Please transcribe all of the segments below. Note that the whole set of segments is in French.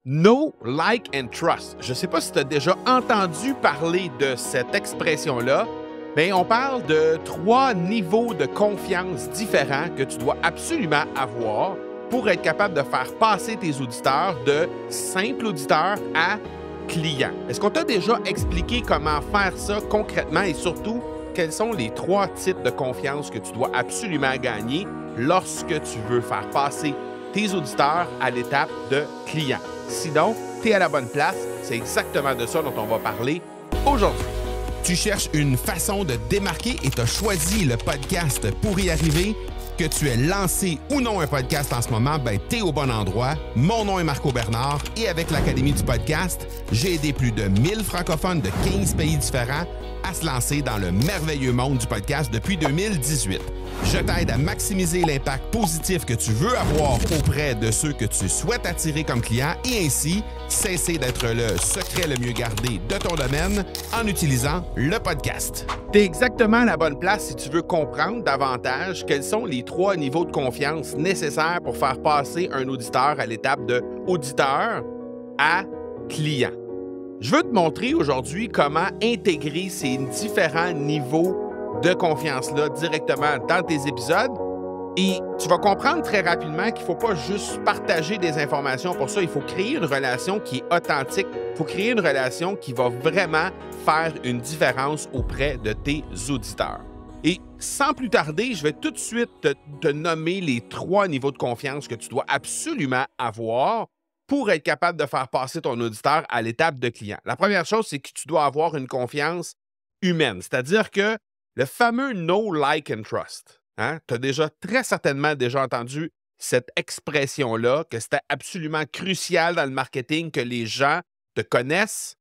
Know, like and trust. Je ne sais pas si tu as déjà entendu parler de cette expression-là, mais on parle de 3 niveaux de confiance différents que tu dois absolument avoir pour être capable de faire passer tes auditeurs de simples auditeurs à clients. Est-ce qu'on t'a déjà expliqué comment faire ça concrètement et surtout, quels sont les 3 types de confiance que tu dois absolument gagner lorsque tu veux faire passer tes auditeurs à l'étape de client? Sinon, tu es à la bonne place. C'est exactement de ça dont on va parler aujourd'hui. Tu cherches une façon de te démarquer et tu as choisi le podcast pour y arriver? Que tu aies lancé ou non un podcast en ce moment, ben t'es au bon endroit. Mon nom est Marco Bernard et avec l'Académie du podcast, j'ai aidé plus de 1000 francophones de 15 pays différents à se lancer dans le merveilleux monde du podcast depuis 2018. Je t'aide à maximiser l'impact positif que tu veux avoir auprès de ceux que tu souhaites attirer comme clients et ainsi cesser d'être le secret le mieux gardé de ton domaine en utilisant le podcast. Tu es exactement à la bonne place si tu veux comprendre davantage quels sont les 3 niveaux de confiance nécessaires pour faire passer un auditeur à l'étape de auditeur à client. Je veux te montrer aujourd'hui comment intégrer ces différents niveaux de confiance-là directement dans tes épisodes. Et tu vas comprendre très rapidement qu'il ne faut pas juste partager des informations. Pour ça, il faut créer une relation qui est authentique. Il faut créer une relation qui va vraiment faire une différence auprès de tes auditeurs. Et sans plus tarder, je vais tout de suite te nommer les 3 niveaux de confiance que tu dois absolument avoir pour être capable de faire passer ton auditeur à l'étape de client. La première chose, c'est que tu dois avoir une confiance humaine, c'est-à-dire que le fameux know, like and trust. Hein? Tu as très certainement déjà entendu cette expression-là, que c'était absolument crucial dans le marketing que les gens te connaissent,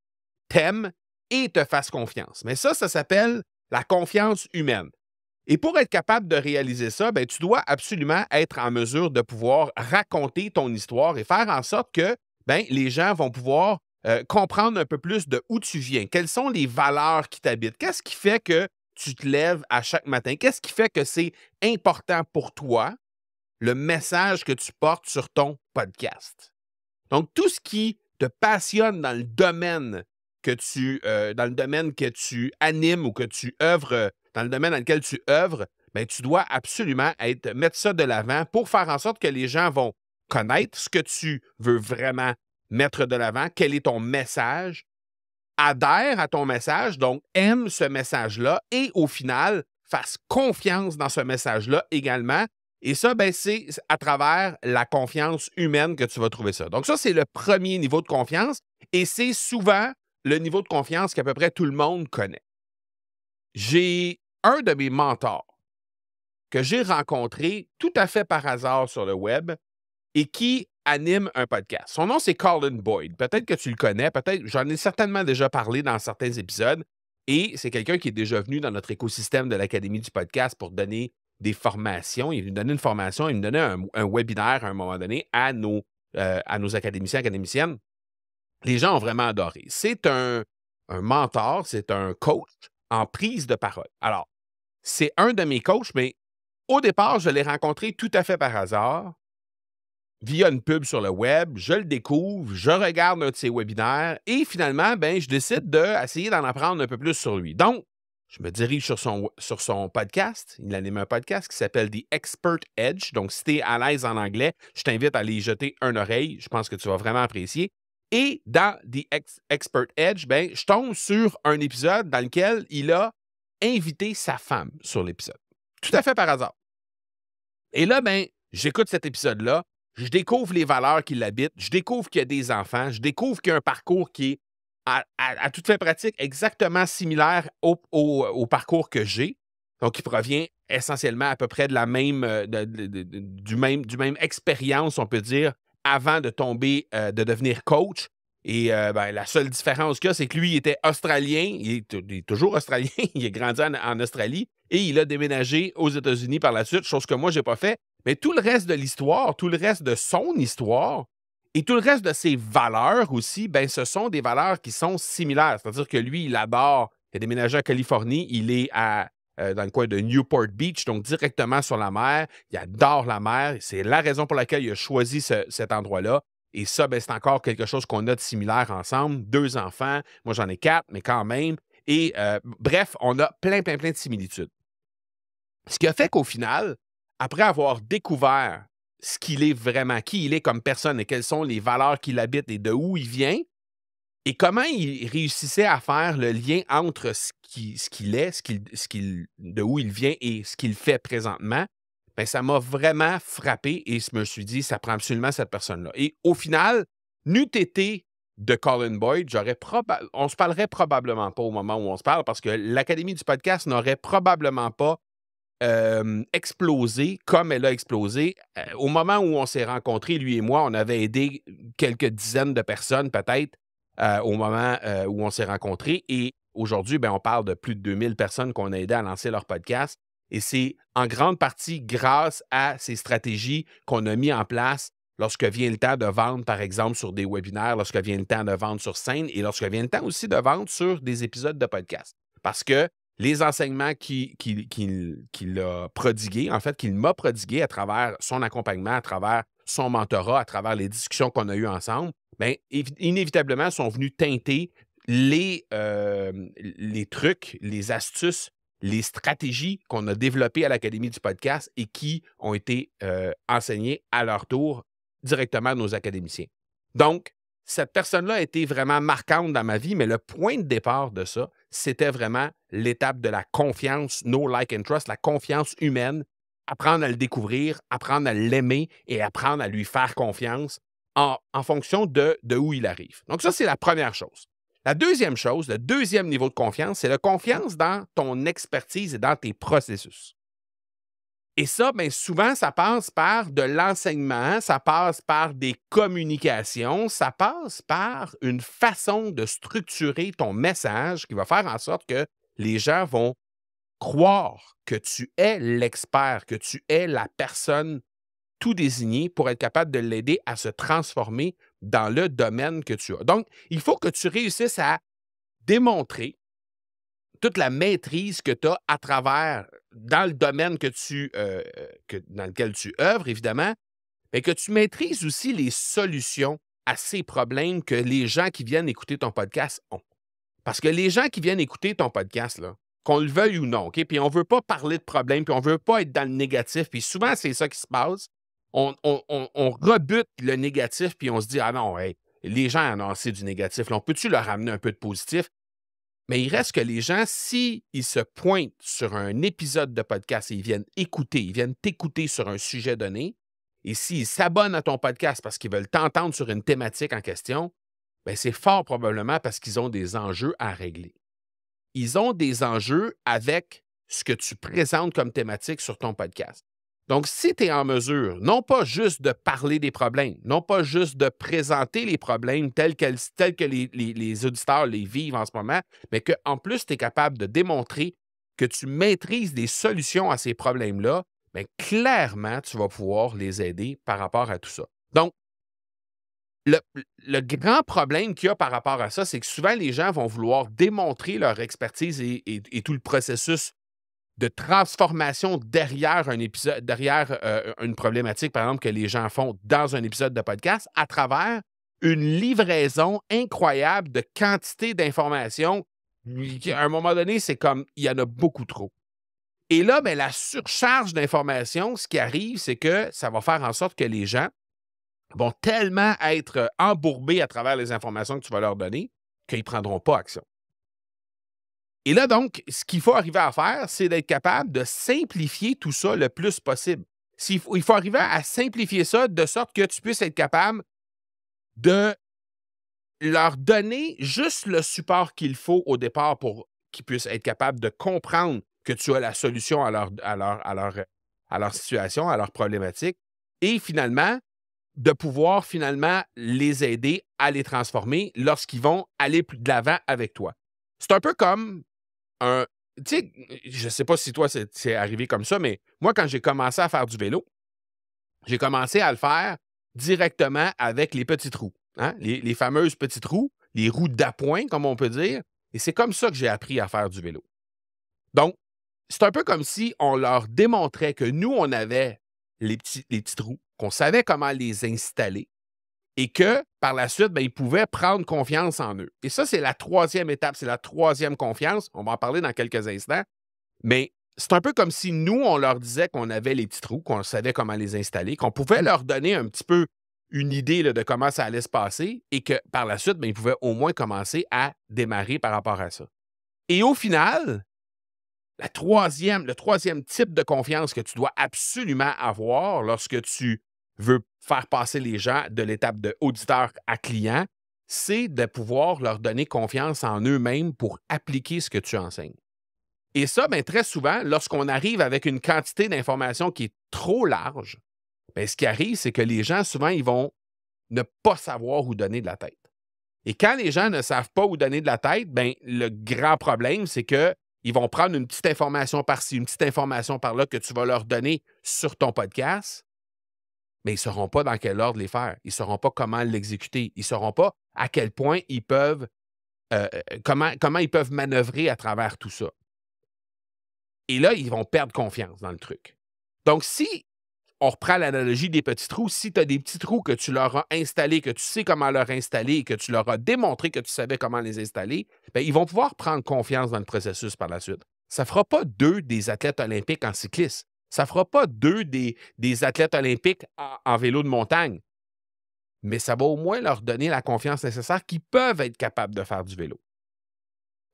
t'aiment et te fassent confiance. Mais ça s'appelle la confiance humaine. Et pour être capable de réaliser ça, ben, tu dois absolument être en mesure de pouvoir raconter ton histoire et faire en sorte que ben, les gens vont pouvoir comprendre un peu plus de où tu viens. Quelles sont les valeurs qui t'habitent? Qu'est-ce qui fait que tu te lèves à chaque matin? Qu'est-ce qui fait que c'est important pour toi, le message que tu portes sur ton podcast? Donc, tout ce qui te passionne dans le domaine que tu animes ou que tu œuvres, dans le domaine dans lequel tu œuvres, bien, tu dois absolument mettre ça de l'avant pour faire en sorte que les gens vont connaître ce que tu veux vraiment mettre de l'avant, quel est ton message, adhère à ton message, donc aime ce message-là et au final, fasse confiance dans ce message-là également. Et ça, ben, c'est à travers la confiance humaine que tu vas trouver ça. Donc ça, c'est le premier niveau de confiance et c'est souvent le niveau de confiance qu'à peu près tout le monde connaît. J'ai un de mes mentors que j'ai rencontré tout à fait par hasard sur le web et qui anime un podcast. Son nom, c'est Colin Boyd. Peut-être que tu le connais, peut-être, j'en ai certainement déjà parlé dans certains épisodes. Et c'est quelqu'un qui est déjà venu dans notre écosystème de l'Académie du podcast pour donner des formations. Il nous donnait une formation, il nous donnait un webinaire à un moment donné à nos académiciens, académiciennes. Les gens ont vraiment adoré. C'est un mentor, c'est un coach en prise de parole. Alors, c'est un de mes coachs, mais au départ, je l'ai rencontré tout à fait par hasard via une pub sur le web, je le découvre, je regarde un de ses webinaires et finalement, ben, je décide d'essayer d'en apprendre un peu plus sur lui. Donc, je me dirige sur son podcast. Il anime un podcast qui s'appelle The Expert Edge. Donc, si tu es à l'aise en anglais, je t'invite à aller y jeter une oreille. Je pense que tu vas vraiment apprécier. Et dans The Expert Edge, ben, je tombe sur un épisode dans lequel il a invité sa femme sur l'épisode. Tout à fait par hasard. Et là, ben, j'écoute cet épisode-là. Je découvre les valeurs qui l'habitent, je découvre qu'il y a des enfants, je découvre qu'il y a un parcours qui est à toute fin pratique exactement similaire au parcours que j'ai. Donc, il provient essentiellement à peu près de la même, du même expérience, on peut dire, avant de tomber, de devenir coach. Et ben, la seule différence qu'il y a, c'est que lui, il était australien, il est toujours australien, il a grandi en Australie et il a déménagé aux États-Unis par la suite, chose que moi, je n'ai pas fait. Mais tout le reste de l'histoire, tout le reste de son histoire et tout le reste de ses valeurs aussi, ben, ce sont des valeurs qui sont similaires. C'est-à-dire que lui, il adore, il a déménagé en Californie, il est dans le coin de Newport Beach, donc directement sur la mer. Il adore la mer. C'est la raison pour laquelle il a choisi cet endroit-là. Et ça, ben, c'est encore quelque chose qu'on a de similaire ensemble. 2 enfants, moi j'en ai 4, mais quand même. Et bref, on a plein de similitudes. Ce qui a fait qu'au final, après avoir découvert ce qu'il est vraiment, qui il est comme personne et quelles sont les valeurs qu'il habite et de où il vient, et comment il réussissait à faire le lien entre ce qu'il est, de où il vient et ce qu'il fait présentement, ben, ça m'a vraiment frappé et je me suis dit, ça prend absolument cette personne-là. Et au final, n'eût été de Colin Boyd, on se parlerait probablement pas au moment où on se parle parce que l'Académie du podcast n'aurait probablement pas explosé comme elle a explosé. Au moment où on s'est rencontrés, lui et moi, on avait aidé quelques dizaines de personnes peut-être au moment où on s'est rencontrés. Et aujourd'hui, ben, on parle de plus de 2000 personnes qu'on a aidé à lancer leur podcast. Et c'est en grande partie grâce à ces stratégies qu'on a mis en place lorsque vient le temps de vendre, par exemple, sur des webinaires, lorsque vient le temps de vendre sur scène et lorsque vient le temps aussi de vendre sur des épisodes de podcast. Parce que les enseignements qu'il a prodigués, en fait, qu'il m'a prodigués à travers son accompagnement, à travers son mentorat, à travers les discussions qu'on a eues ensemble, bien, inévitablement sont venus teinter les trucs, les astuces, les stratégies qu'on a développées à l'Académie du podcast et qui ont été enseignées à leur tour directement à nos académiciens. Donc, cette personne-là a été vraiment marquante dans ma vie, mais le point de départ de ça, c'était vraiment l'étape de la confiance, know, like and trust, la confiance humaine, apprendre à le découvrir, apprendre à l'aimer et apprendre à lui faire confiance en fonction de où il arrive. Donc ça, c'est la première chose. La deuxième chose, le deuxième niveau de confiance, c'est la confiance dans ton expertise et dans tes processus. Et ça, bien souvent, ça passe par de l'enseignement, ça passe par des communications, ça passe par une façon de structurer ton message qui va faire en sorte que les gens vont croire que tu es l'expert, que tu es la personne tout désignée pour être capable de l'aider à se transformer dans le domaine que tu as. Donc, il faut que tu réussisses à démontrer toute la maîtrise que tu as à travers, dans le domaine dans lequel tu œuvres, évidemment, mais que tu maîtrises aussi les solutions à ces problèmes que les gens qui viennent écouter ton podcast ont. Parce que les gens qui viennent écouter ton podcast, là, qu'on le veuille ou non, OK? Puis on ne veut pas parler de problèmes, puis on ne veut pas être dans le négatif, puis souvent, c'est ça qui se passe. On rebute le négatif, puis on se dit, ah non, hey, les gens en ont assez du négatif, là, on peut-tu leur amener un peu de positif? Mais il reste que les gens, s'ils se pointent sur un épisode de podcast et ils viennent t'écouter sur un sujet donné, et s'ils s'abonnent à ton podcast parce qu'ils veulent t'entendre sur une thématique en question, bien, c'est fort probablement parce qu'ils ont des enjeux à régler. Ils ont des enjeux avec ce que tu présentes comme thématique sur ton podcast. Donc, si tu es en mesure, non pas juste de parler des problèmes, non pas juste de présenter les problèmes tels que les auditeurs les vivent en ce moment, mais qu'en plus, tu es capable de démontrer que tu maîtrises des solutions à ces problèmes-là, bien, clairement, tu vas pouvoir les aider par rapport à tout ça. Donc, le grand problème qu'il y a par rapport à ça, c'est que souvent, les gens vont vouloir démontrer leur expertise et tout le processus de transformation derrière un épisode, derrière une problématique, par exemple, que les gens font dans un épisode de podcast, à travers une livraison incroyable de quantité d'informations. À un moment donné, c'est comme, il y en a beaucoup trop. Et là, bien, la surcharge d'informations, ce qui arrive, c'est que ça va faire en sorte que les gens vont tellement être embourbés à travers les informations que tu vas leur donner qu'ils ne prendront pas action. Et là, donc, ce qu'il faut arriver à faire, c'est d'être capable de simplifier tout ça le plus possible. Il faut arriver à simplifier ça de sorte que tu puisses être capable de leur donner juste le support qu'il faut au départ pour qu'ils puissent être capables de comprendre que tu as la solution à leur situation, à leur problématique, et finalement, de pouvoir finalement les aider à les transformer lorsqu'ils vont aller plus de l'avant avec toi. C'est un peu comme tu sais, je ne sais pas si toi, c'est arrivé comme ça, mais moi, quand j'ai commencé à faire du vélo, j'ai commencé à le faire directement avec les petits trous, hein? Les fameuses petites roues, les roues d'appoint, comme on peut dire. Et c'est comme ça que j'ai appris à faire du vélo. Donc, c'est un peu comme si on leur démontrait que nous, on avait les petits trous, qu'on savait comment les installer et que, par la suite, ils pouvaient prendre confiance en eux. Et ça, c'est la troisième étape, c'est la troisième confiance. On va en parler dans quelques instants. Mais c'est un peu comme si nous, on leur disait qu'on avait les petits trous, qu'on savait comment les installer, qu'on pouvait leur donner un petit peu une idée là, de comment ça allait se passer et que, par la suite, ils pouvaient au moins commencer à démarrer par rapport à ça. Et au final, le troisième type de confiance que tu dois absolument avoir lorsque tu veux faire passer les gens de l'étape de auditeur à client, c'est de pouvoir leur donner confiance en eux-mêmes pour appliquer ce que tu enseignes. Et ça, très souvent, lorsqu'on arrive avec une quantité d'informations qui est trop large, ce qui arrive, c'est que les gens, souvent, ils vont ne pas savoir où donner de la tête. Et quand les gens ne savent pas où donner de la tête, le grand problème, c'est qu'ils vont prendre une petite information par-ci, une petite information par-là que tu vas leur donner sur ton podcast, mais ils ne sauront pas dans quel ordre les faire. Ils ne sauront pas comment l'exécuter. Ils ne sauront pas à quel point ils peuvent, comment ils peuvent manœuvrer à travers tout ça. Et là, ils vont perdre confiance dans le truc. Donc, si on reprend l'analogie des petits trous, si tu as des petits trous que tu leur as installés, que tu sais comment leur installer, que tu leur as démontré que tu savais comment les installer, ils vont pouvoir prendre confiance dans le processus par la suite. Ça ne fera pas d'eux des athlètes olympiques en cyclisme. Ça ne fera pas d'eux des athlètes olympiques en vélo de montagne. Mais ça va au moins leur donner la confiance nécessaire qu'ils peuvent être capables de faire du vélo.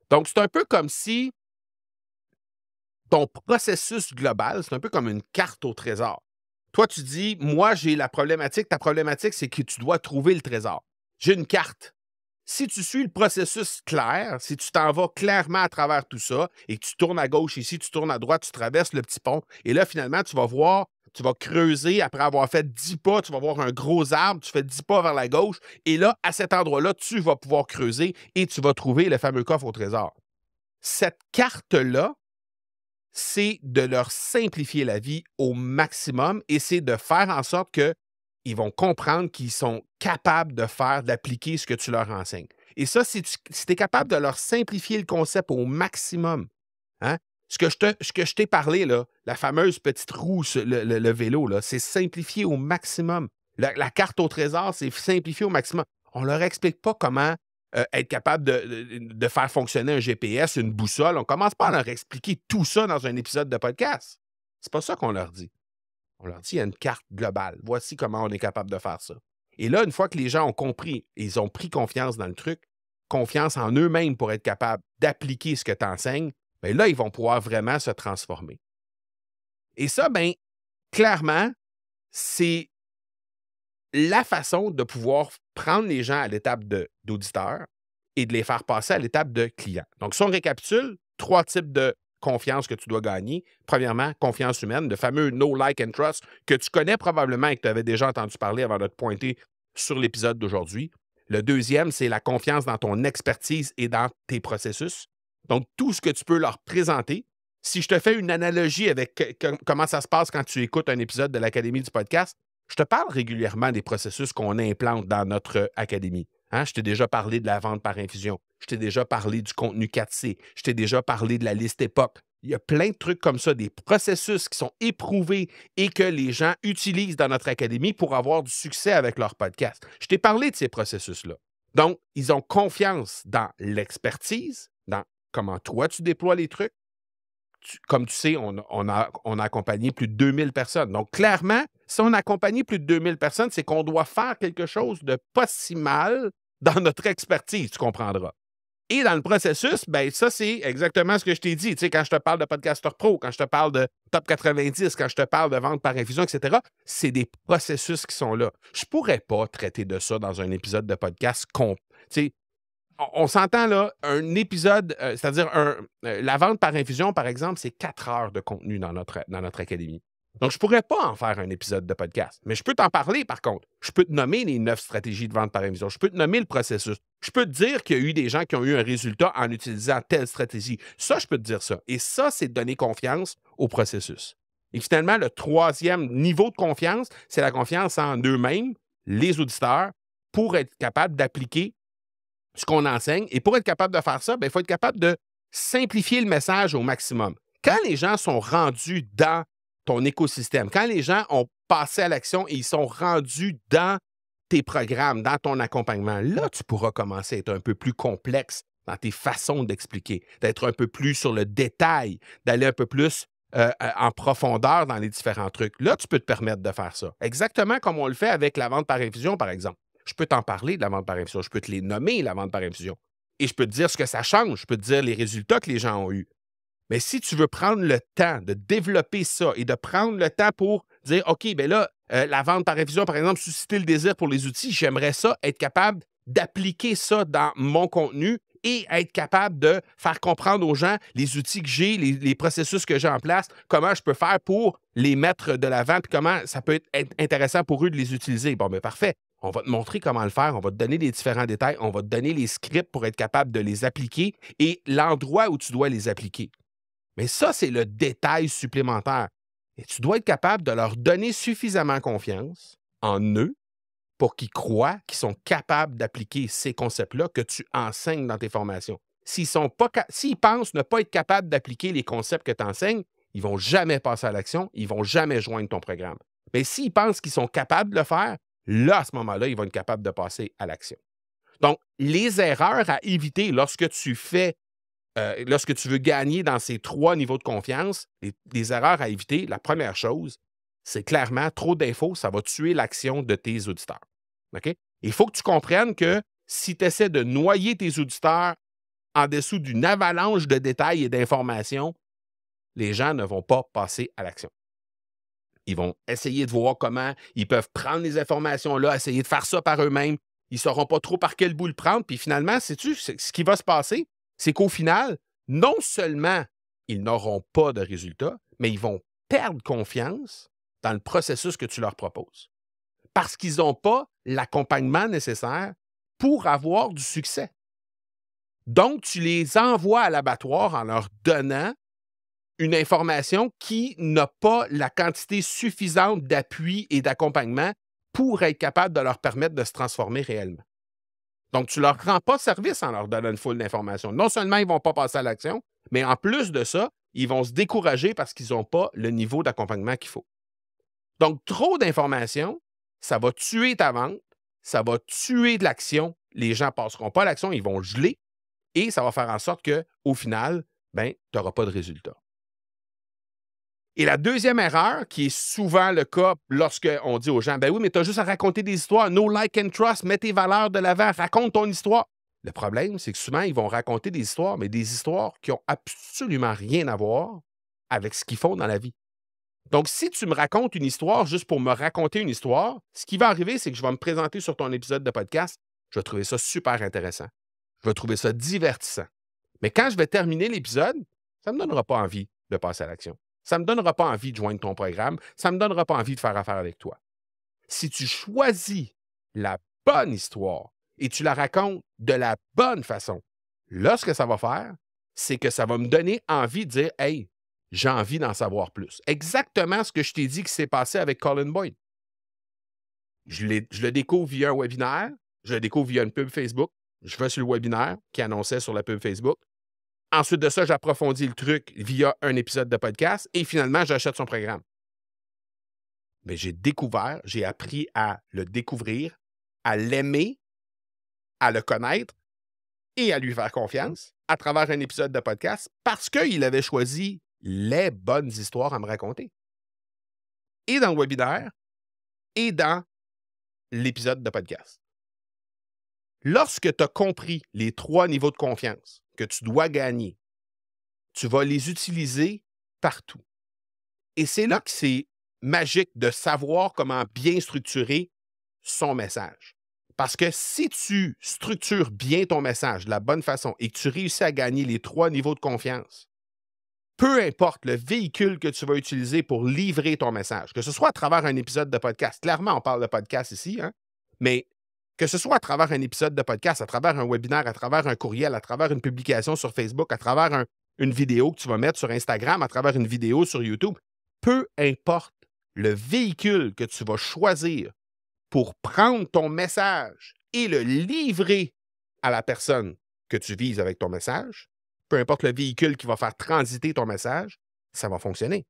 Donc, c'est un peu comme si ton processus global, c'est un peu comme une carte au trésor. Toi, tu dis, moi, j'ai la problématique. Ta problématique, c'est que tu dois trouver le trésor. J'ai une carte. Si tu suis le processus clair, si tu t'en vas clairement à travers tout ça et que tu tournes à gauche ici, tu tournes à droite, tu traverses le petit pont et là, finalement, tu vas voir, tu vas creuser après avoir fait 10 pas, tu vas voir un gros arbre, tu fais 10 pas vers la gauche et là, à cet endroit-là, tu vas pouvoir creuser et tu vas trouver le fameux coffre au trésor. Cette carte-là, c'est de leur simplifier la vie au maximum et c'est de faire en sorte qu'ils vont comprendre qu'ils sont capables d'appliquer ce que tu leur enseignes. Et ça, si tu es capable de leur simplifier le concept au maximum, hein, ce que je t'ai parlé, là, la fameuse petite roue, le vélo, là, c'est simplifié au maximum. La carte au trésor, c'est simplifié au maximum. On ne leur explique pas comment être capable de faire fonctionner un GPS, une boussole. On ne commence pas à leur expliquer tout ça dans un épisode de podcast. C'est pas ça qu'on leur dit. On leur dit qu'il y a une carte globale. Voici comment on est capable de faire ça. Et là, une fois que les gens ont compris et ils ont pris confiance dans le truc, confiance en eux-mêmes pour être capables d'appliquer ce que tu enseignes, là, ils vont pouvoir vraiment se transformer. Et ça, clairement, c'est la façon de pouvoir prendre les gens à l'étape d'auditeur et de les faire passer à l'étape de client. Donc, si on récapitule, 3 types de confiance que tu dois gagner. Premièrement, confiance humaine, le fameux know, like and trust que tu connais probablement et que tu avais déjà entendu parler avant de te pointer sur l'épisode d'aujourd'hui. Le deuxième, c'est la confiance dans ton expertise et dans tes processus. Donc, tout ce que tu peux leur présenter. Si je te fais une analogie avec comment ça se passe quand tu écoutes un épisode de l'Académie du podcast, je te parle régulièrement des processus qu'on implante dans notre académie. Hein? Je t'ai déjà parlé de la vente par infusion. Je t'ai déjà parlé du contenu 4C. Je t'ai déjà parlé de la liste époque. Il y a plein de trucs comme ça, des processus qui sont éprouvés et que les gens utilisent dans notre académie pour avoir du succès avec leur podcast. Je t'ai parlé de ces processus-là. Donc, ils ont confiance dans l'expertise, dans comment toi tu déploies les trucs. Comme tu sais, on a accompagné plus de 2000 personnes. Donc, clairement, si on a accompagné plus de 2000 personnes, c'est qu'on doit faire quelque chose de pas si mal dans notre expertise, tu comprendras. Et dans le processus, ça, c'est exactement ce que je t'ai dit. Tu sais, quand je te parle de Podcaster Pro, quand je te parle de Top 90, quand je te parle de vente par infusion, etc., c'est des processus qui sont là. Je ne pourrais pas traiter de ça dans un épisode de podcast tu sais, on s'entend là, un épisode, c'est-à-dire la vente par infusion, par exemple, c'est 4 heures de contenu dans notre académie. Donc, je ne pourrais pas en faire un épisode de podcast. Mais je peux t'en parler, par contre. Je peux te nommer les 9 stratégies de vente par infusion. Je peux te nommer le processus. Je peux te dire qu'il y a eu des gens qui ont eu un résultat en utilisant telle stratégie. Ça, je peux te dire ça. Et ça, c'est de donner confiance au processus. Et finalement, le troisième niveau de confiance, c'est la confiance en eux-mêmes, les auditeurs, pour être capable d'appliquer ce qu'on enseigne. Et pour être capable de faire ça, il faut être capable de simplifier le message au maximum. Quand les gens sont rendus dans ton écosystème, quand les gens ont passé à l'action et ils sont rendus dans tes programmes, dans ton accompagnement, là, tu pourras commencer à être un peu plus complexe dans tes façons d'expliquer, d'être un peu plus sur le détail, d'aller un peu plus en profondeur dans les différents trucs. Là, tu peux te permettre de faire ça. Exactement comme on le fait avec la vente par infusion, par exemple. Je peux t'en parler de la vente par infusion. Je peux te les nommer, la vente par infusion. Et je peux te dire ce que ça change. Je peux te dire les résultats que les gens ont eus. Mais si tu veux prendre le temps de développer ça et de prendre le temps pour dire, OK, bien là, la vente par infusion, par exemple, susciter le désir pour les outils, j'aimerais ça, être capable d'appliquer ça dans mon contenu et être capable de faire comprendre aux gens les outils que j'ai, les processus que j'ai en place, comment je peux faire pour les mettre de l'avant, puis comment ça peut être intéressant pour eux de les utiliser. Bon, bien parfait. On va te montrer comment le faire, on va te donner les différents détails, on va te donner les scripts pour être capable de les appliquer et l'endroit où tu dois les appliquer. Mais ça, c'est le détail supplémentaire. Et tu dois être capable de leur donner suffisamment confiance en eux pour qu'ils croient qu'ils sont capables d'appliquer ces concepts-là que tu enseignes dans tes formations. S'ils pensent ne pas être capables d'appliquer les concepts que tu enseignes, ils ne vont jamais passer à l'action, ils ne vont jamais joindre ton programme. Mais s'ils pensent qu'ils sont capables de le faire, là, à ce moment-là, ils vont être capables de passer à l'action. Donc, les erreurs à éviter lorsque tu veux gagner dans ces 3 niveaux de confiance, les erreurs à éviter, la première chose, c'est clairement trop d'infos, ça va tuer l'action de tes auditeurs. OK? Il faut que tu comprennes que si tu essaies de noyer tes auditeurs en dessous d'une avalanche de détails et d'informations, les gens ne vont pas passer à l'action. Ils vont essayer de voir comment ils peuvent prendre les informations-là, essayer de faire ça par eux-mêmes. Ils ne sauront pas trop par quel bout le prendre. Puis finalement, sais-tu, ce qui va se passer, c'est qu'au final, non seulement ils n'auront pas de résultats, mais ils vont perdre confiance dans le processus que tu leur proposes. Parce qu'ils n'ont pas l'accompagnement nécessaire pour avoir du succès. Donc, tu les envoies à l'abattoir en leur donnant une information qui n'a pas la quantité suffisante d'appui et d'accompagnement pour être capable de leur permettre de se transformer réellement. Donc, tu ne leur rends pas service en leur donnant une foule d'informations. Non seulement ils ne vont pas passer à l'action, mais en plus de ça, ils vont se décourager parce qu'ils n'ont pas le niveau d'accompagnement qu'il faut. Donc, trop d'informations, ça va tuer ta vente, ça va tuer de l'action. Les gens ne passeront pas à l'action, ils vont geler et ça va faire en sorte qu'au final, tu n'auras pas de résultat. Et la deuxième erreur, qui est souvent le cas lorsqu'on dit aux gens, ben oui, mais tu as juste à raconter des histoires, no like and trust, mets tes valeurs de l'avant, raconte ton histoire. Le problème, c'est que souvent, ils vont raconter des histoires, mais des histoires qui n'ont absolument rien à voir avec ce qu'ils font dans la vie. Donc, si tu me racontes une histoire juste pour me raconter une histoire, ce qui va arriver, c'est que je vais me présenter sur ton épisode de podcast, je vais trouver ça super intéressant. Je vais trouver ça divertissant. Mais quand je vais terminer l'épisode, ça ne me donnera pas envie de passer à l'action. Ça ne me donnera pas envie de joindre ton programme. Ça ne me donnera pas envie de faire affaire avec toi. Si tu choisis la bonne histoire et tu la racontes de la bonne façon, là, ce que ça va faire, c'est que ça va me donner envie de dire « Hey, j'ai envie d'en savoir plus. » Exactement ce que je t'ai dit qui s'est passé avec Colin Boyd. Je le découvre via un webinaire, je le découvre via une pub Facebook, je vais sur le webinaire qui annonçait sur la pub Facebook. Ensuite de ça, j'approfondis le truc via un épisode de podcast et finalement, j'achète son programme. Mais j'ai découvert, j'ai appris à le découvrir, à l'aimer, à le connaître et à lui faire confiance à travers un épisode de podcast parce qu'il avait choisi les bonnes histoires à me raconter. Et dans le webinaire et dans l'épisode de podcast. Lorsque tu as compris les 3 niveaux de confiance que tu dois gagner, tu vas les utiliser partout. Et c'est là que c'est magique de savoir comment bien structurer son message. Parce que si tu structures bien ton message de la bonne façon et que tu réussis à gagner les 3 niveaux de confiance, peu importe le véhicule que tu vas utiliser pour livrer ton message, que ce soit à travers un épisode de podcast, clairement on parle de podcast ici, mais que ce soit à travers un épisode de podcast, à travers un webinaire, à travers un courriel, à travers une publication sur Facebook, à travers une vidéo que tu vas mettre sur Instagram, à travers une vidéo sur YouTube, peu importe le véhicule que tu vas choisir pour prendre ton message et le livrer à la personne que tu vises avec ton message, peu importe le véhicule qui va faire transiter ton message, ça va fonctionner.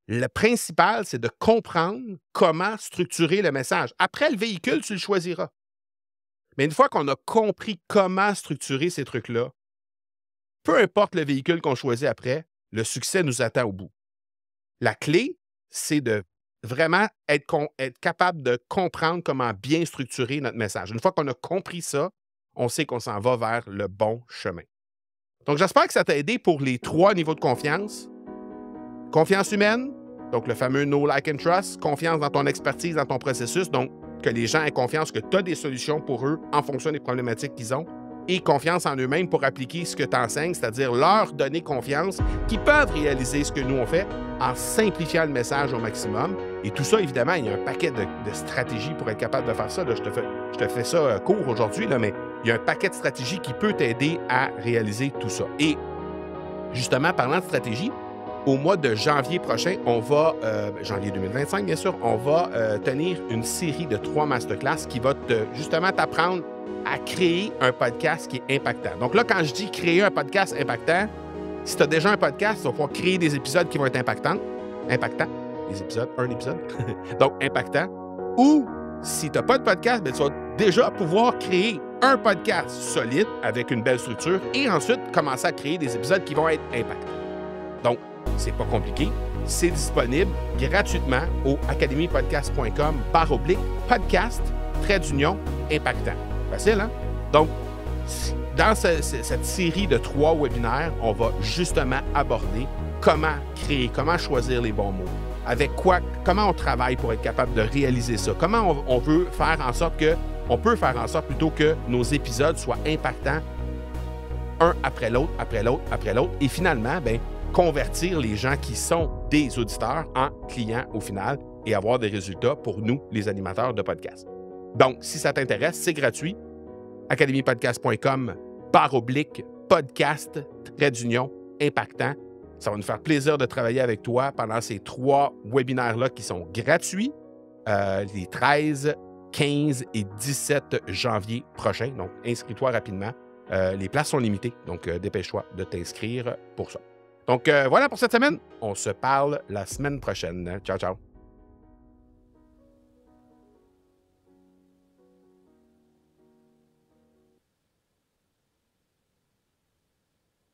Le principal, c'est de comprendre comment structurer le message. Après, le véhicule, tu le choisiras. Mais une fois qu'on a compris comment structurer ces trucs-là, peu importe le véhicule qu'on choisit après, le succès nous attend au bout. La clé, c'est de vraiment être capable de comprendre comment bien structurer notre message. Une fois qu'on a compris ça, on sait qu'on s'en va vers le bon chemin. Donc, j'espère que ça t'a aidé pour les 3 niveaux de confiance. Confiance humaine, donc le fameux Know, Like and Trust. Confiance dans ton expertise, dans ton processus, donc que les gens aient confiance que tu as des solutions pour eux en fonction des problématiques qu'ils ont. Et confiance en eux-mêmes pour appliquer ce que tu enseignes, c'est-à-dire leur donner confiance qu'ils peuvent réaliser ce que nous on fait en simplifiant le message au maximum. Et tout ça, évidemment, il y a un paquet de stratégies pour être capable de faire ça. Là, je te fais ça court aujourd'hui, mais il y a un paquet de stratégies qui peut t'aider à réaliser tout ça. Et justement, parlant de stratégie, au mois de janvier prochain, on va, janvier 2025 bien sûr, on va tenir une série de 3 masterclass qui va justement t'apprendre à créer un podcast qui est impactant. Donc là, quand je dis créer un podcast impactant, si tu as déjà un podcast, tu vas pouvoir créer des épisodes qui vont être impactants. Des épisodes, un épisode. Donc, impactant. Ou, si tu n'as pas de podcast, bien, tu vas déjà pouvoir créer un podcast solide avec une belle structure et ensuite commencer à créer des épisodes qui vont être impactants. Donc, c'est pas compliqué. C'est disponible gratuitement au academypodcast.com/podcast-impactant. Facile, hein? Donc, dans cette série de 3 webinaires, on va justement aborder comment créer, comment choisir les bons mots, avec quoi, comment on travaille pour être capable de réaliser ça, comment on veut faire en sorte on peut faire en sorte plutôt que nos épisodes soient impactants un après l'autre, après l'autre, après l'autre, et finalement, bien, convertir les gens qui sont des auditeurs en clients au final et avoir des résultats pour nous, les animateurs de podcast. Donc, si ça t'intéresse, c'est gratuit. academypodcast.com/podcast-impactant. Ça va nous faire plaisir de travailler avec toi pendant ces 3 webinaires-là qui sont gratuits, les 13, 15 et 17 janvier prochains. Donc, inscris-toi rapidement. Les places sont limitées, donc dépêche-toi de t'inscrire pour ça. Donc, voilà pour cette semaine. On se parle la semaine prochaine. Ciao, ciao.